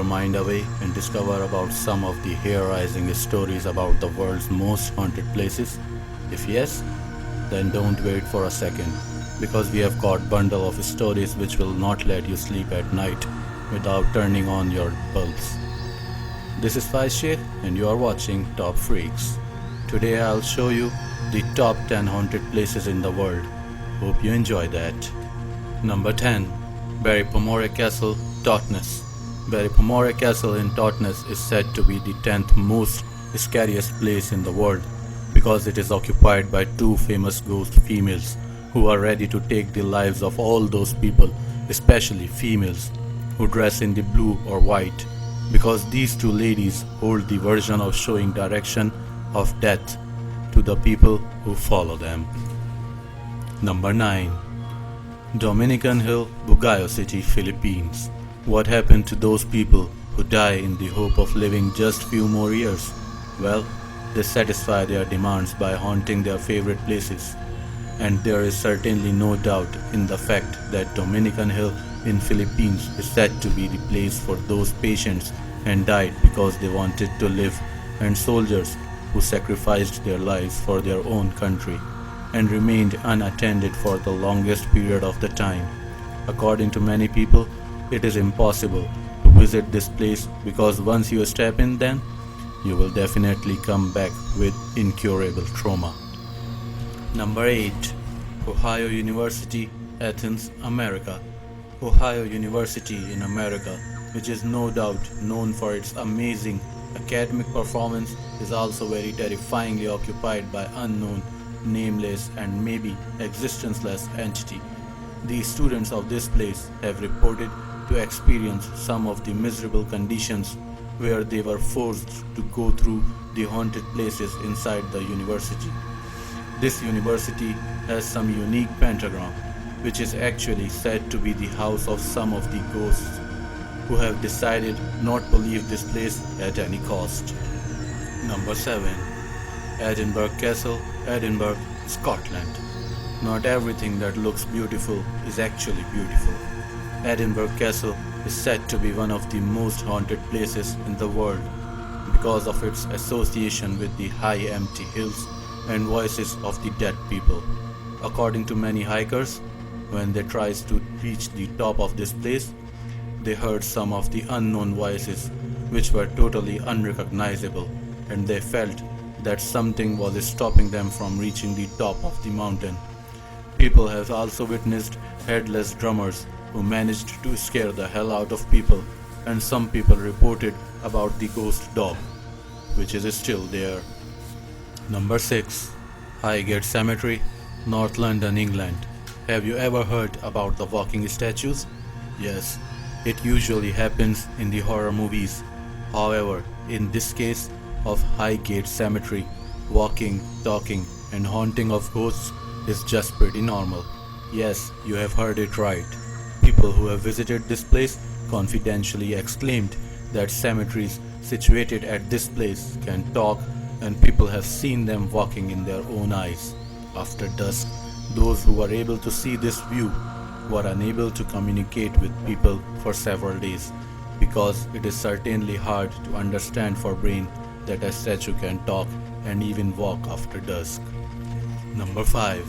your mind away and discover about some of the hair-raising stories about the world's most haunted places? If yes, then don't wait for a second, because we have got bundle of stories which will not let you sleep at night without turning on your bulbs. This is Faishe and you are watching Top Freaks. Today I'll show you the top 10 haunted places in the world. Hope you enjoy that. Number 10. Barry Pomore Castle, Totnes. Barry Pomore Castle in Totnes is said to be the 10th most scariest place in the world because it is occupied by two famous ghost females who are ready to take the lives of all those people, especially females, who dress in the blue or white, because these two ladies hold the version of showing direction of death to the people who follow them. Number 9. Dominican Hill, Bugayo City, Philippines. What happened to those people who die in the hope of living just few more years? Well, they satisfy their demands by haunting their favorite places. And there is certainly no doubt in the fact that Dominican Hill in Philippines is said to be the place for those patients and died because they wanted to live, and soldiers who sacrificed their lives for their own country and remained unattended for the longest period of the time. According to many people, it is impossible to visit this place because once you step in, then you will definitely come back with incurable trauma. Number 8. Ohio University, Athens, America. Ohio University in America, which is no doubt known for its amazing academic performance, is also very terrifyingly occupied by unknown, nameless and maybe existenceless entity. The students of this place have reported to experience some of the miserable conditions where they were forced to go through the haunted places inside the university. This university has some unique pentagram, which is actually said to be the house of some of the ghosts who have decided not to leave this place at any cost. Number 7. Edinburgh Castle, Edinburgh, Scotland. Not everything that looks beautiful is actually beautiful. Edinburgh Castle is said to be one of the most haunted places in the world because of its association with the high empty hills and voices of the dead people. According to many hikers, when they tried to reach the top of this place, they heard some of the unknown voices which were totally unrecognizable, and they felt that something was stopping them from reaching the top of the mountain. People have also witnessed headless drummers who managed to scare the hell out of people, and some people reported about the ghost dog, which is still there. Number 6. Highgate Cemetery, North London, England. Have you ever heard about the walking statues? Yes, it usually happens in the horror movies. However, in this case of Highgate Cemetery, walking, talking and haunting of ghosts is just pretty normal. Yes, you have heard it right. People who have visited this place confidentially exclaimed that cemeteries situated at this place can talk, and people have seen them walking in their own eyes. After dusk, those who were able to see this view were unable to communicate with people for several days, because it is certainly hard to understand for brain that a statue can talk and even walk after dusk. Number 5.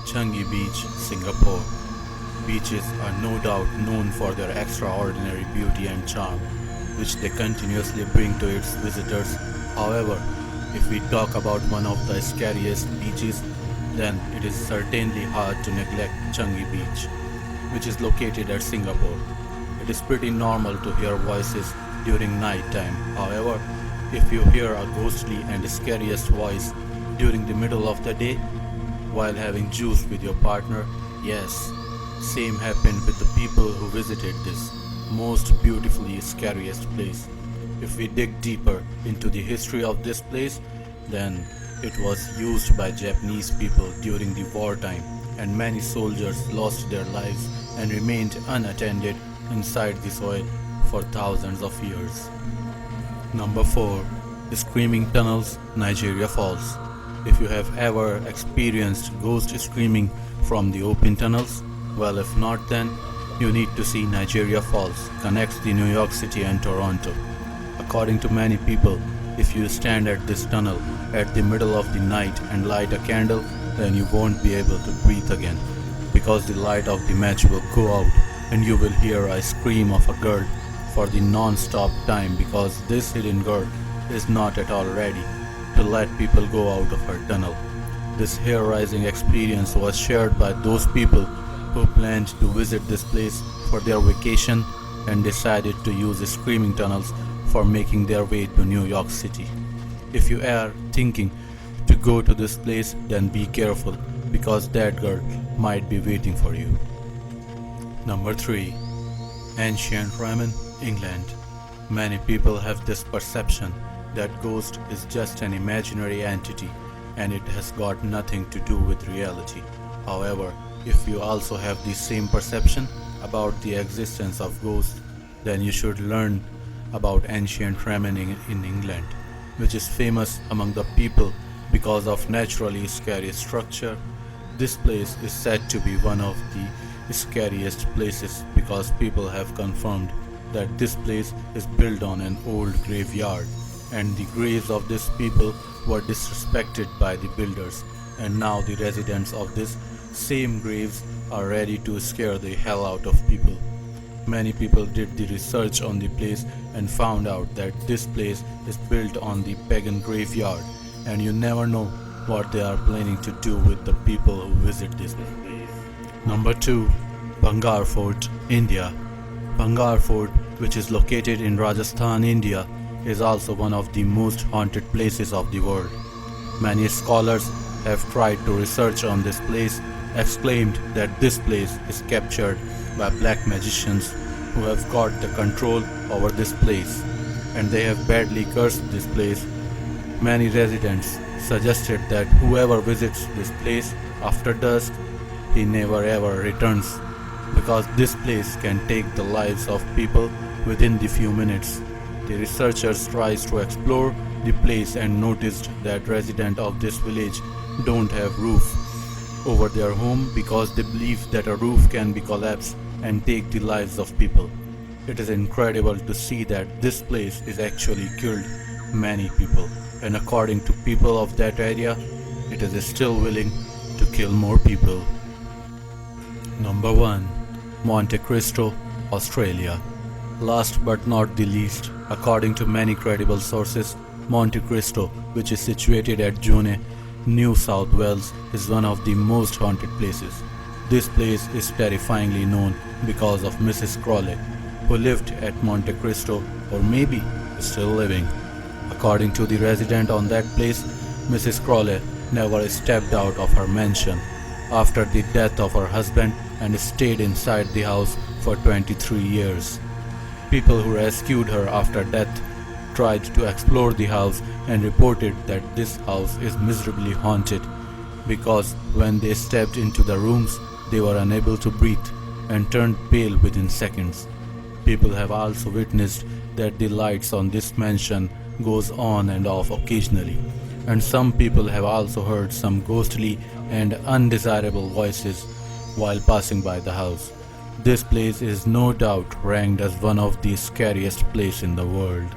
Changi Beach, Singapore. Beaches are no doubt known for their extraordinary beauty and charm, which they continuously bring to its visitors. However, if we talk about one of the scariest beaches, then it is certainly hard to neglect Changi Beach, which is located at Singapore. It is pretty normal to hear voices during night time. However, if you hear a ghostly and scariest voice during the middle of the day while having juice with your partner, yes, same happened with the people who visited this most beautifully scariest place. If we dig deeper into the history of this place, then it was used by Japanese people during the wartime, and many soldiers lost their lives and remained unattended inside the soil for thousands of years. Number 4. Screaming Tunnels, Nigeria Falls. If you have ever experienced ghost screaming from the open tunnels, well, if not, then You need to see Niagara Falls, connects the New York City and Toronto. According to many people, if you stand at this tunnel at the middle of the night and light a candle, then you won't be able to breathe again, because the light of the match will go out and you will hear a scream of a girl for the non-stop time, because this hidden girl is not at all ready to let people go out of her tunnel. This hair-raising experience was shared by those people who planned to visit this place for their vacation and decided to use the screaming tunnels for making their way to New York City. If you are thinking to go to this place, then be careful, because that girl might be waiting for you. Number 3. Ancient Ramen, England. Many people have this perception that ghost is just an imaginary entity and it has got nothing to do with reality. However, if you also have the same perception about the existence of ghosts, then you should learn about ancient ramen in England, which is famous among the people because of naturally scary structure. This place is said to be one of the scariest places because people have confirmed that this place is built on an old graveyard, and the graves of these people were disrespected by the builders, and now the residents of this same graves are ready to scare the hell out of people. Many people did the research on the place and found out that this place is built on the pagan graveyard, and you never know what they are planning to do with the people who visit this place. Number 2. Bhangar Fort, India. Bhangar Fort, which is located in Rajasthan, India, is also one of the most haunted places of the world. Many scholars have tried to research on this place, exclaimed that this place is captured by black magicians who have got the control over this place, and they have badly cursed this place. Many residents suggested that whoever visits this place after dusk, he never ever returns, because this place can take the lives of people within the few minutes. The researchers tried to explore the place and noticed that residents of this village don't have roof over their home because they believe that a roof can be collapsed and take the lives of people. It is incredible to see that this place is actually killed many people, and according to people of that area, it is still willing to kill more people. Number 1. Monte Cristo, Australia. Last but not the least, according to many credible sources, Monte Cristo, which is situated at June, New South Wales, is one of the most haunted places. This place is terrifyingly known because of Mrs. Crawley, who lived at Monte Cristo, or maybe is still living. According to the resident on that place, Mrs. Crawley never stepped out of her mansion after the death of her husband and stayed inside the house for 23 years. People who rescued her after death tried to explore the house and reported that this house is miserably haunted because when they stepped into the rooms, they were unable to breathe and turned pale within seconds. People have also witnessed that the lights on this mansion goes on and off occasionally, and some people have also heard some ghostly and undesirable voices while passing by the house. This place is no doubt ranked as one of the scariest places in the world.